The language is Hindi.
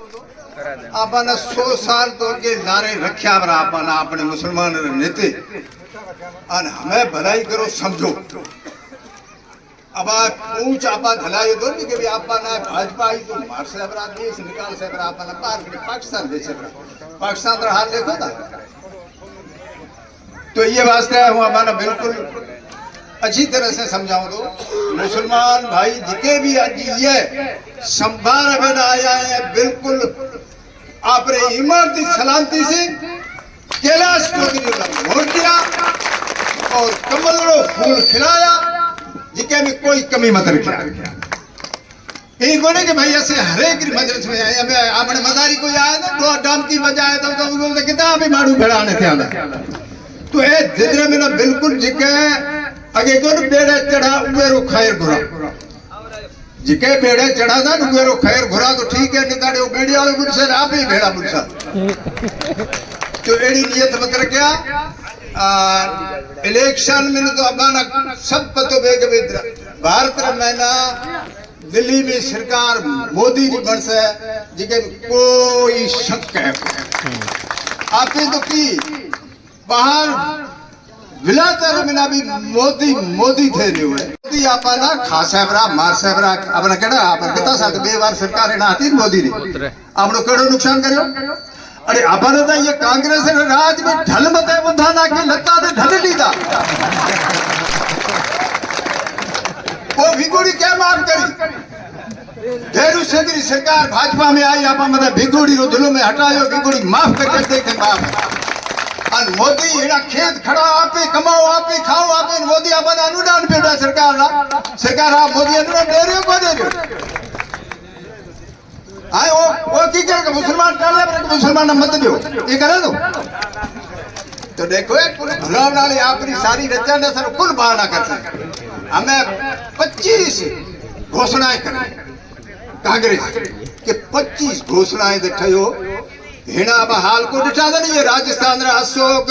आपने 100 साल तो के नारे रख्या बरा आपने अपने मुसलमान नेते और हमें भलाई करो समझो। अब आप पूछ आपा भलाई दो नहीं कि भी आपने भाजपा आई तो मार से बरा देश निकाल से बरा आपने पार के पाकिस्तान भेज से बरा पाकिस्तान रा हाल देखो ना। तो ये वास्ते हूँ आपने बिल्कुल अच्छी तरह से समझाऊं तो मुसलमान भाई जितने भी आज ये संभार में आया है बिल्कुल आपने इमारती सलामती से कैलाश चौधरी का वोट दिया और कमलों फूल खिलाया जिके में कोई कमी मत रखा। यही कोने के भाई ऐसे हरेक मजलिस में आए हमें आपने मदारी को आया ना तो डाम की बजाय तो कितना भी मारू भेड़ाने थे आना तो ये जिधर में ना बिल्कुल जिके अगे को बेड़े चढ़ा उबेरो खैर घुरा जिके बेड़े चढ़ा था उबेरो खैर घुरा तो ठीक है निकाले बेड़ी वाले मुझसे आप ही भेड़ा मुझसा तो एड़ी नियत मत रखा इलेक्शन में तो अबाना सब पतो बेग विद्र भारत रा महीना दिल्ली में सरकार मोदी जी बन से जिके कोई शक है आपे तो की बाहर विलातर में भी मोदी मोदी थे जो है मोदी आपना खासा बरा मार से बरा अपना केड़ा अपन कितना साल बे बार सरकार एना हती मोदी ने आपनो केड़ो नुकसान करियो। अरे आपने तो ये कांग्रेस ने राज में ढल मते बंधाना के लत्ता दे ढल लीदा वो भिगोड़ी क्या माफ करी धेरू सेंद्री सरकार भाजपा में आई आपा मतलब भिगोड़ी रो दिलों में हटायो भिगोड़ी माफ करके देखे माफ और मोदी एड़ा खेत खड़ा आपे कमाओ आपे खाओ आपे मोदी अपन अनुदान पेड़ा सरकार आप मोदी अनुदान दे रहे हो को दे रहे हो आए वो की कर मुसलमान डाले पर मुसलमान मत दो ये करे दो तो देखो एक भलाव नाले आपरी सारी रचा ने सर कुल बहाना करते हमें 25 घोषणाएं करी कांग्रेस के 25 घोषणाएं दिखायो हेना अब हाल को दिखा दे ये राजस्थान रा अशोक